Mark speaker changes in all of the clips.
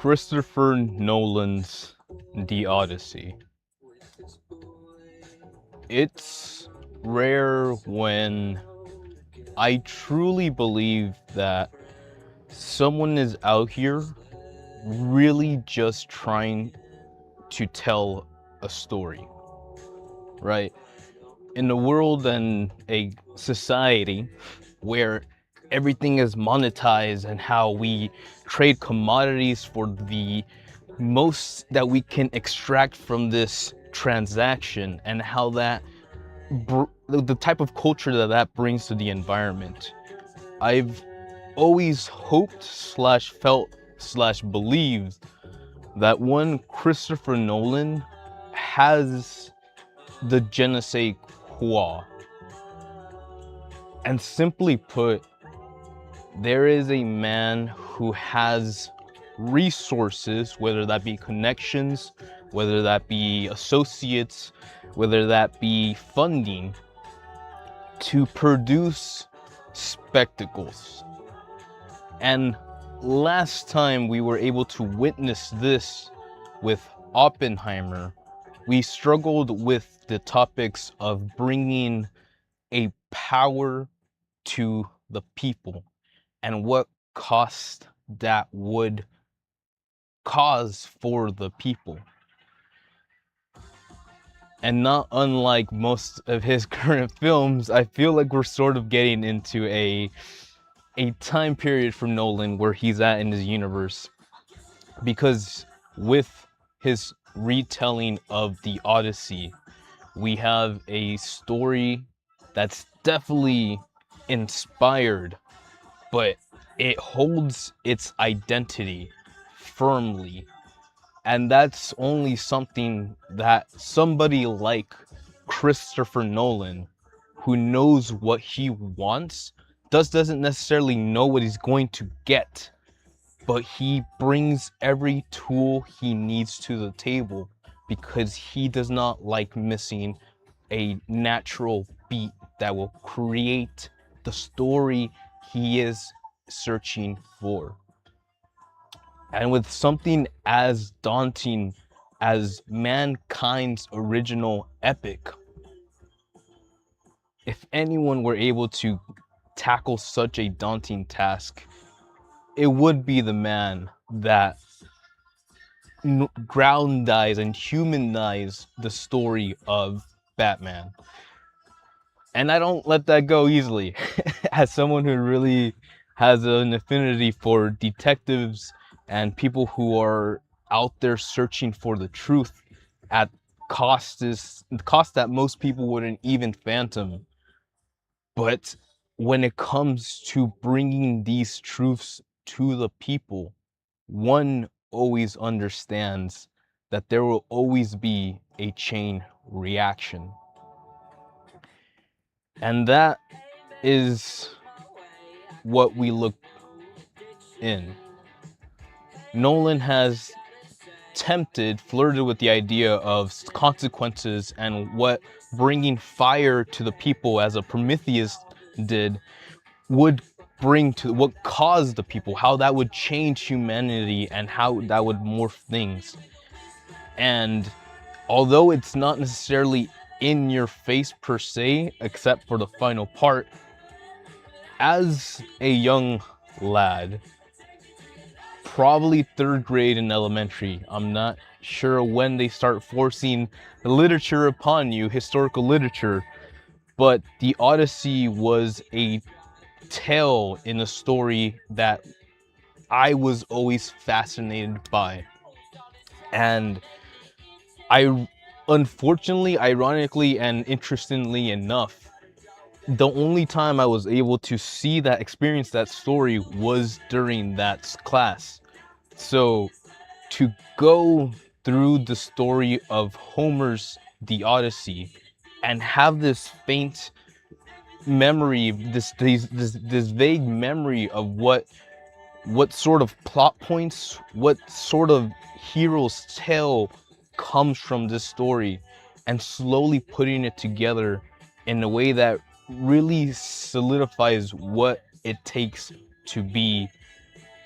Speaker 1: Christopher Nolan's The Odyssey. It's rare when I truly believe that someone is out here really just trying to tell a story, right? In a world and a society where everything is monetized and how we trade commodities for the most that we can extract from this transaction, and how that the type of culture that brings to the environment. I've always hoped slash felt slash believed that one Christopher Nolan has the je ne sais quoi. And simply put, there is a man who has resources, whether that be connections, whether that be associates, whether that be funding, to produce spectacles. And last time we were able to witness this with Oppenheimer, we struggled with the topics of bringing a power to the people and what cost that would cause for the people. And not unlike most of his current films, I feel like we're sort of getting into a time period from Nolan where he's at in his universe, because with his retelling of the Odyssey, we have a story that's definitely inspired, but it holds its identity firmly. And that's only something that somebody like Christopher Nolan, who knows what he wants, doesn't necessarily know what he's going to get, but he brings every tool he needs to the table because he does not like missing a natural beat that will create the story he is searching for. And with something as daunting as mankind's original epic, if anyone were able to tackle such a daunting task, it would be the man that groundize and humanize the story of Batman. And I don't let that go easily. As someone who really has an affinity for detectives and people who are out there searching for the truth at cost that most people wouldn't even fathom. But when it comes to bringing these truths to the people, one always understands that there will always be a chain reaction. And that is what we look in. Nolan has flirted with the idea of consequences and what bringing fire to the people, as a Prometheus did, would bring to what caused the people, how that would change humanity and how that would morph things. And although it's not necessarily in your face per se, except for the final part, as a young lad, probably third grade in elementary, I'm not sure when they start forcing literature upon you, historical literature, but the Odyssey was a tale in a story that I was always fascinated by. And I, unfortunately, ironically, and interestingly enough, the only time I was able to see that, experience that story, was during that class. So to go through the story of Homer's The Odyssey and have this faint memory, this vague memory of what sort of plot points, what sort of hero's tale comes from this story, and slowly putting it together in a way that really solidifies what it takes to be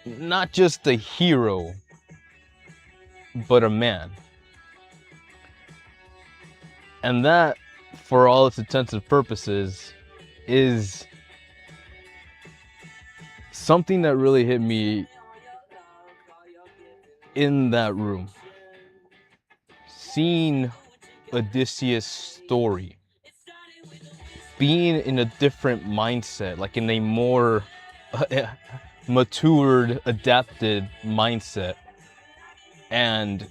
Speaker 1: not just a hero, but a man. And that, for all its intents and purposes, is something that really hit me in that room. Seeing Odysseus' story, being in a different mindset, like in a more matured, adapted mindset, and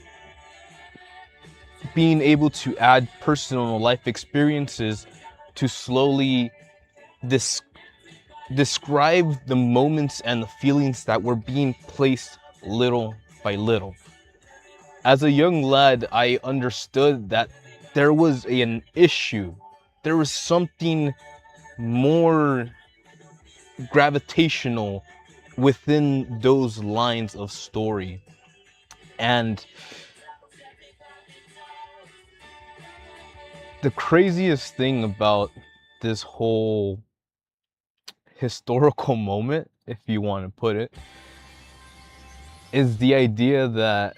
Speaker 1: being able to add personal life experiences to slowly describe the moments and the feelings that were being placed little by little. As a young lad, I understood that there was an issue. There was something more gravitational within those lines of story. And the craziest thing about this whole historical moment, if you want to put it, is the idea that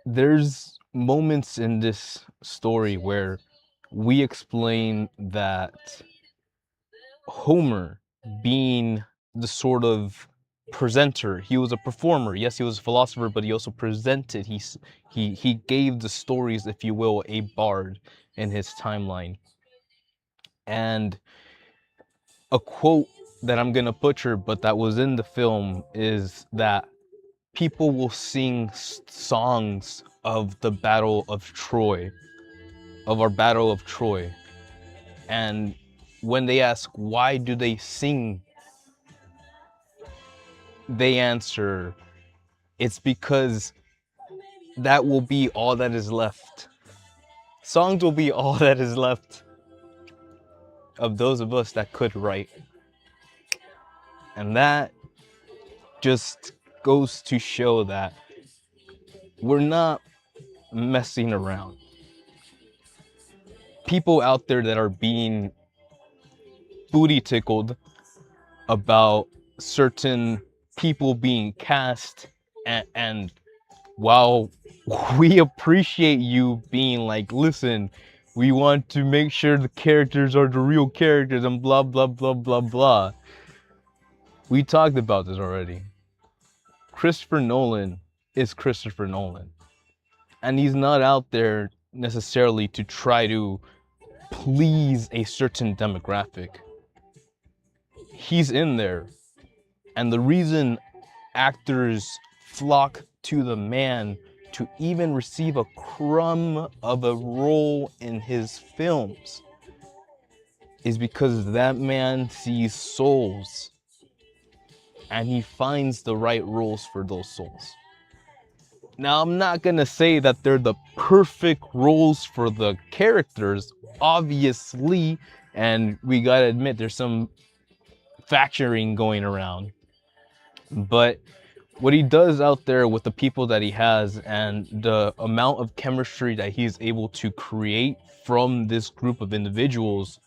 Speaker 1: there's moments in this story where we explain that Homer, being the sort of presenter, he was a performer. Yes, he was a philosopher, but he also presented. He gave the stories, if you will, a bard in his timeline. And a quote that I'm gonna butcher, but that was in the film, is that people will sing songs of the Battle of Troy, of our Battle of Troy. And when they ask, why do they sing? They answer, it's because that will be all that is left. Songs will be all that is left of those of us that could write. And that just goes to show that we're not messing around. People out there that are being booty tickled about certain people being cast, and while we appreciate you being like, listen, we want to make sure the characters are the real characters and blah blah blah blah blah, we talked about this already. Christopher Nolan is Christopher Nolan, and he's not out there necessarily to try to please a certain demographic. He's in there, and the reason actors flock to the man to even receive a crumb of a role in his films is because that man sees souls, and he finds the right roles for those souls. Now, I'm not gonna say that they're the perfect roles for the characters, obviously, and we gotta admit there's some factoring going around. But what he does out there with the people that he has and the amount of chemistry that he's able to create from this group of individuals,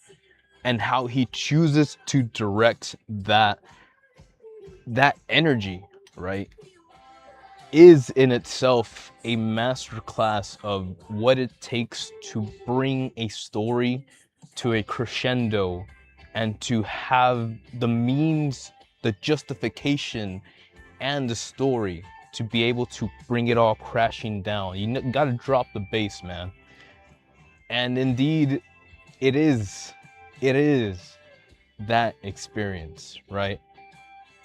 Speaker 1: and how he chooses to direct that energy, right, is in itself a masterclass of what it takes to bring a story to a crescendo and to have the means, the justification, and the story to be able to bring it all crashing down. You gotta drop the bass, man. And indeed, it is that experience, right?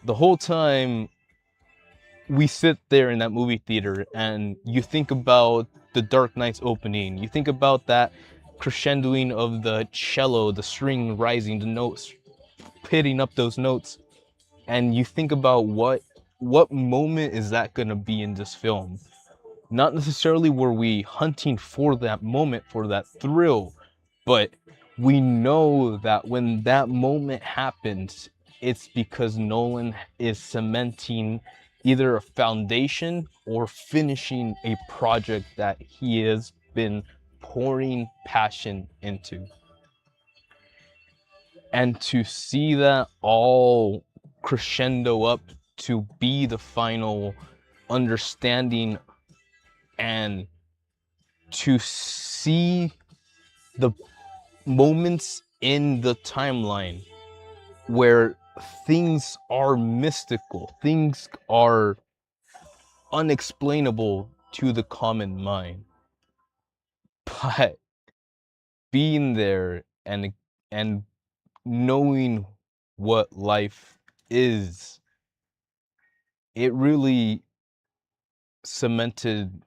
Speaker 1: The whole time we sit there in that movie theater and you think about the Dark Knight's opening, you think about that crescendoing of the cello, the string rising, the notes hitting up those notes, and you think about what moment is that gonna be in this film. Not necessarily were we hunting for that moment, for that thrill, but we know that when that moment happens, it's because Nolan is cementing either a foundation or finishing a project that he has been pouring passion into. And to see that all crescendo up to be the final understanding and to see the moments in the timeline where things are mystical, things are unexplainable to the common mind. But being there and knowing what life is, it really cemented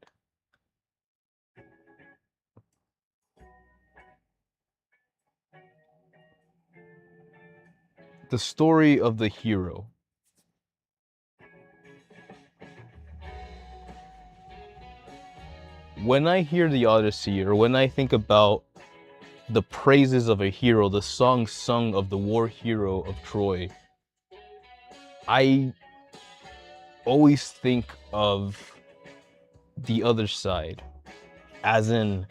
Speaker 1: the story of the hero. When I hear the Odyssey, or when I think about the praises of a hero, the song sung of the war hero of Troy, I always think of the other side, as in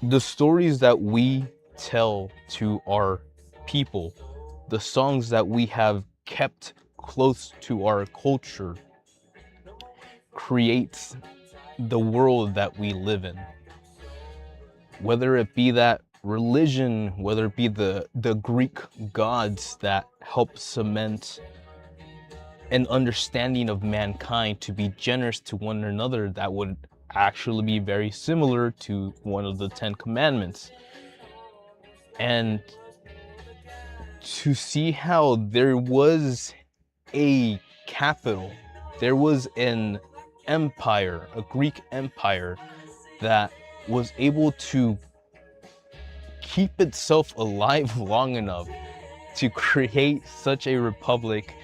Speaker 1: the stories that we tell to our people, the songs that we have kept close to our culture, creates the world that we live in. Whether it be that religion, whether it be the Greek gods that help cement an understanding of mankind to be generous to one another, that would actually be very similar to one of the 10 commandments. And to see how there was a capital, there was an empire, a Greek empire that was able to keep itself alive long enough to create such a republic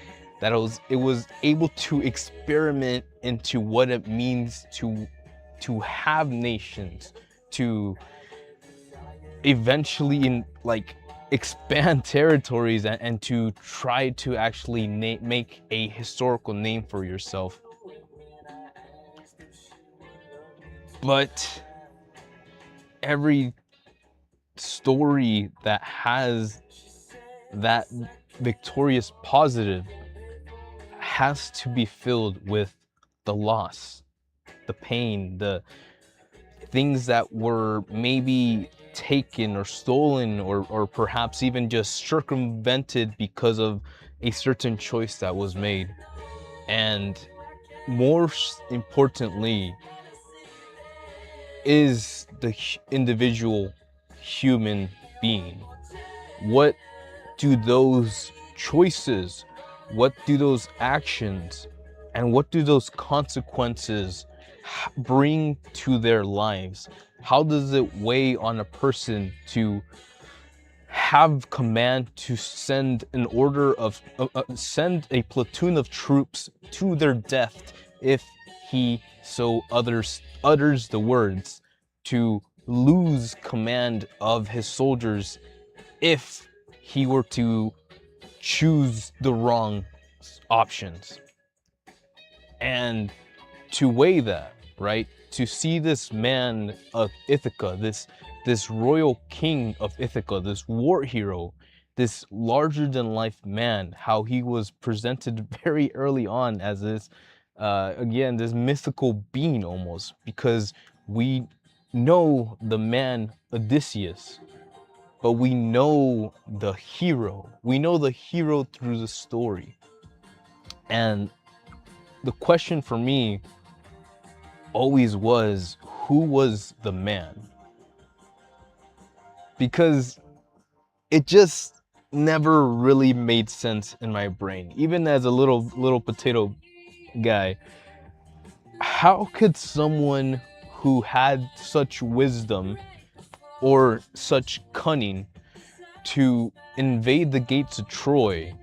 Speaker 1: that it was able to experiment into what it means to have nations, to eventually expand territories, and to try to actually make a historical name for yourself. But every story that has that victorious positive has to be filled with the loss, the pain, the things that were maybe taken or stolen, or perhaps even just circumvented because of a certain choice that was made. And more importantly is the individual human being. What do those choices, what do those actions, and what do those consequences bring to their lives? How does it weigh on a person to have command to send an order of send a platoon of troops to their death if he so utters the words, to lose command of his soldiers if he were to choose the wrong options? And to weigh that, right? To see this man of Ithaca, this royal king of Ithaca, this war hero, this larger than life man, how he was presented very early on as this, again, this mythical being almost, because we know the man Odysseus, but we know the hero. We know the hero through the story. And the question for me always was, who was the man? Because it just never really made sense in my brain. Even as a little potato guy, how could someone who had such wisdom or such cunning to invade the gates of Troy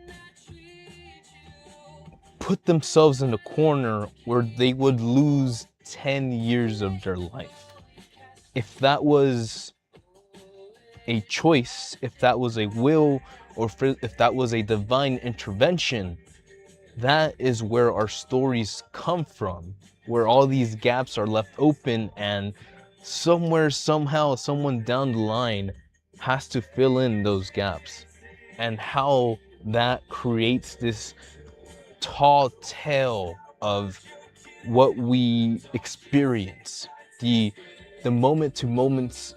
Speaker 1: put themselves in a corner where they would lose 10 years of their life? If that was a choice, if that was a will, or if that was a divine intervention, that is where our stories come from, where all these gaps are left open, and somewhere, somehow, someone down the line has to fill in those gaps. And how that creates this tall tale of what we experience, the moment to moments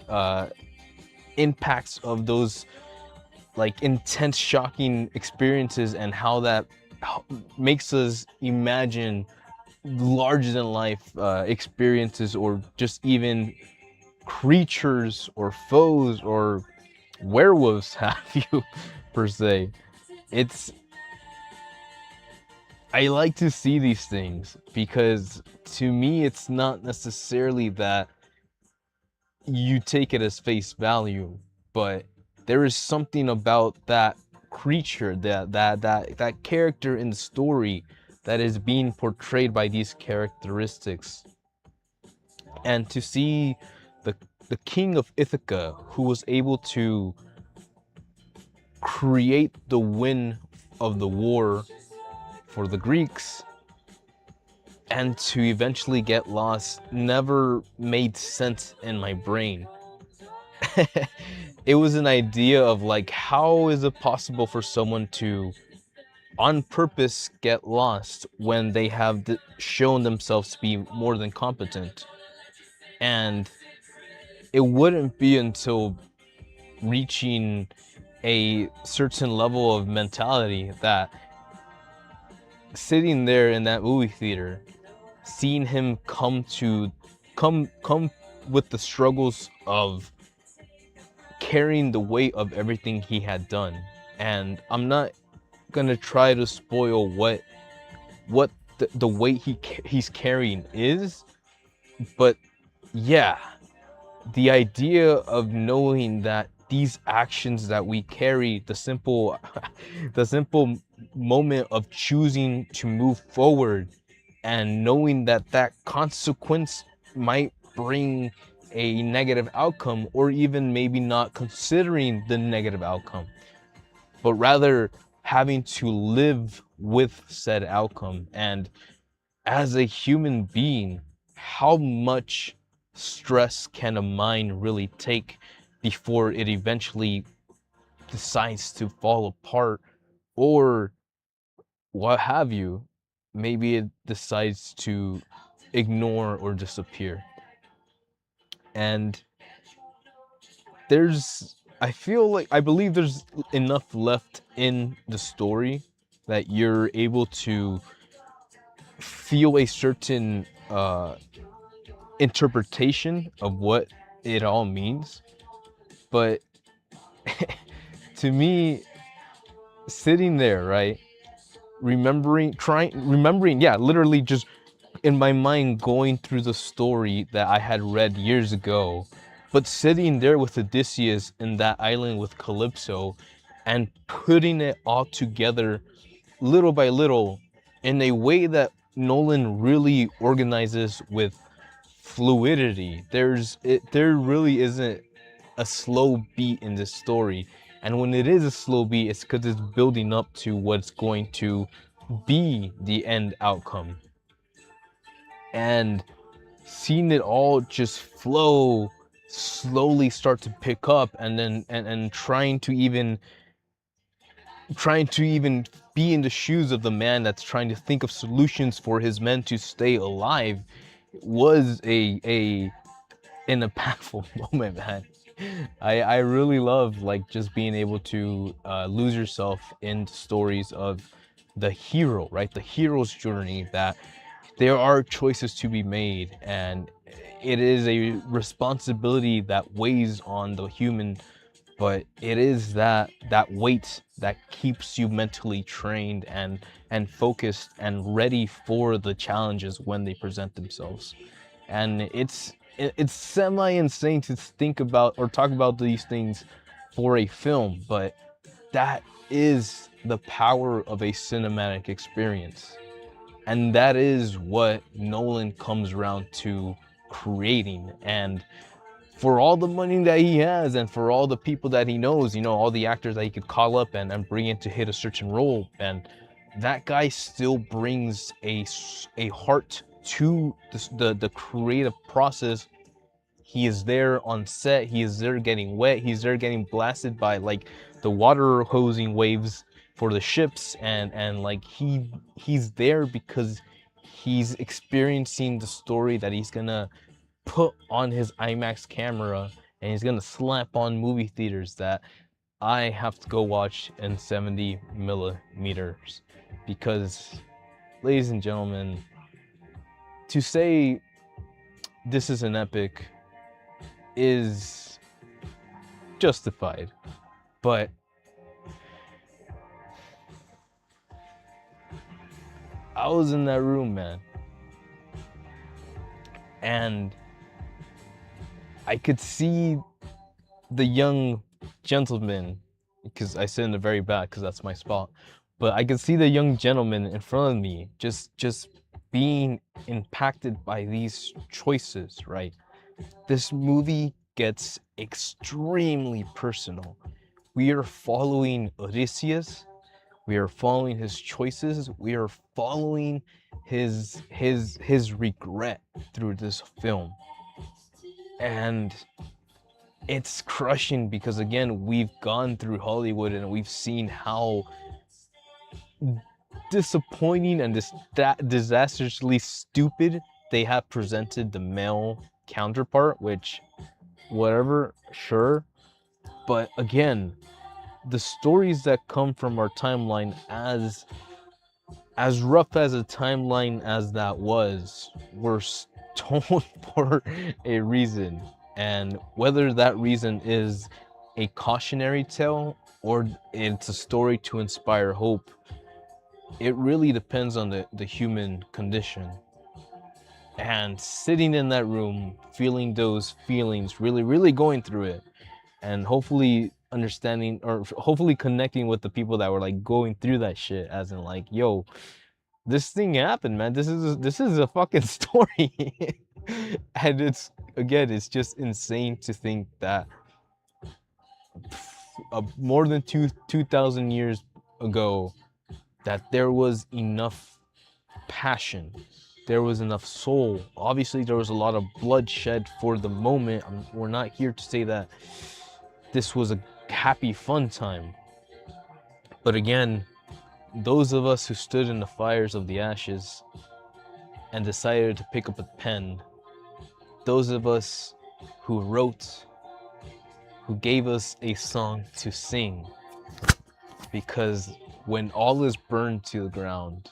Speaker 1: impacts of those like intense, shocking experiences, and how that makes us imagine larger than life experiences, or just even creatures or foes or werewolves have you per se. It's I like to see these things because to me it's not necessarily that you take it as face value, but there is something about that creature, that character in the story that is being portrayed by these characteristics. And to see the king of Ithaca, who was able to create the win of the war for the Greeks and to eventually get lost, never made sense in my brain. It was an idea of like, how is it possible for someone to on purpose get lost when they have shown themselves to be more than competent? And it wouldn't be until reaching a certain level of mentality that sitting there in that movie theater, seeing him come with the struggles of carrying the weight of everything he had done. And I'm not gonna try to spoil what the weight he's carrying is, but yeah, the idea of knowing that these actions that we carry, the simple the simple moment of choosing to move forward and knowing that that consequence might bring a negative outcome, or even maybe not considering the negative outcome, but rather having to live with said outcome. And as a human being, how much stress can a mind really take before it eventually decides to fall apart, or what have you? Maybe it decides to ignore or disappear. And I believe there's enough left in the story that you're able to feel a certain interpretation of what it all means. But to me, sitting there, right, remembering, yeah, literally just in my mind going through the story that I had read years ago, but sitting there with Odysseus in that island with Calypso and putting it all together little by little in a way that Nolan really organizes with fluidity. There really isn't a slow beat in this story. And when it is a slow beat, it's because it's building up to what's going to be the end outcome. And seeing it all just flow, slowly start to pick up, and then and trying to even be in the shoes of the man that's trying to think of solutions for his men to stay alive, was an impactful moment, man. I really love like just being able to lose yourself in stories of the hero, right? The hero's journey, that there are choices to be made, and it is a responsibility that weighs on the human, but it is that weight that keeps you mentally trained and focused and ready for the challenges when they present themselves. And it's semi insane to think about or talk about these things for a film, but that is the power of a cinematic experience. And that is what Nolan comes around to creating. And for all the money that he has, and for all the people that he knows, you know, all the actors that he could call up and bring in to hit a certain role, and that guy still brings a heart to the creative process. He is there on set, he is there getting wet, he's there getting blasted by like the water hosing waves for the ships, and like he's there because he's experiencing the story that he's gonna put on his IMAX camera, and he's gonna slap on movie theaters that I have to go watch in 70 millimeters. Because, ladies and gentlemen, to say this is an epic is justified, but I was in that room, man, and I could see the young gentleman, because I sit in the very back because that's my spot, but I could see the young gentleman in front of me just being impacted by these choices, right? This movie gets extremely personal. We are following Odysseus. We are following his choices. We are following his regret through this film. And it's crushing because again, we've gone through Hollywood and we've seen how disappointing and disastrously stupid they have presented the male counterpart, which whatever, sure. But again, the stories that come from our timeline, as rough as a timeline as that was, were told for a reason. And whether that reason is a cautionary tale or it's a story to inspire hope, it really depends on the human condition. And sitting in that room, feeling those feelings, really going through it, and hopefully understanding or hopefully connecting with the people that were like going through that shit, as in like, yo, this thing happened, man. This is a fucking story. And it's again, it's just insane to think that more than 2,000 years ago, that there was enough passion, there was enough soul. Obviously, there was a lot of bloodshed for the moment. We're not here to say that this was a happy, fun time. But again, those of us who stood in the fires of the ashes and decided to pick up a pen, those of us who wrote, who gave us a song to sing, because when all is burned to the ground,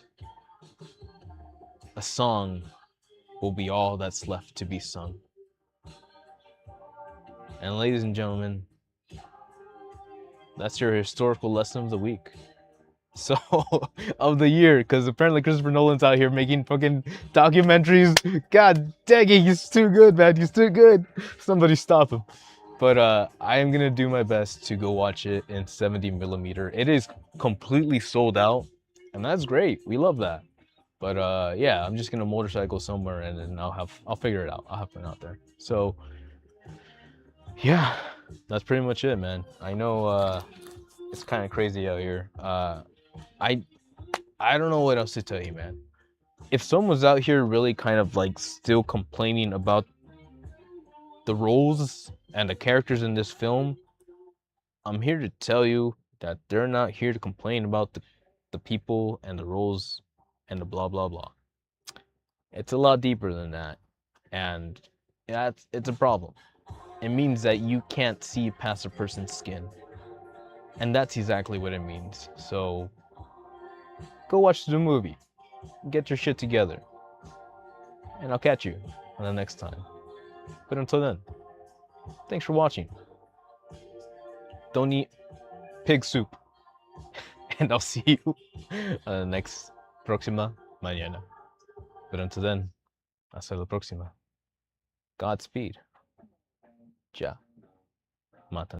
Speaker 1: a song will be all that's left to be sung. And ladies and gentlemen, that's your historical lesson of the week. So, of the year, because apparently Christopher Nolan's out here making fucking documentaries. God dang it, he's too good, man. He's too good. Somebody stop him. But I am gonna do my best to go watch it in 70 millimeter. It is completely sold out, and that's great. We love that. But yeah, I'm just gonna motorcycle somewhere, and then I'll figure it out. I'll have fun out there. So yeah, that's pretty much it, man. I know it's kind of crazy out here. I I don't know what else to tell you, man. If someone's out here really kind of like still complaining about the roles and the characters in this film, I'm here to tell you that they're not here to complain about the people and the roles and the blah blah blah. It's a lot deeper than that, and it's a problem. It means that you can't see past a person's skin, and that's exactly what it means. So go watch the movie, get your shit together, and I'll catch you on the next time. But until then, thanks for watching. Don't eat pig soup. And I'll see you on the next próxima mañana. But until then, hasta la próxima. Godspeed. Ja. Mata.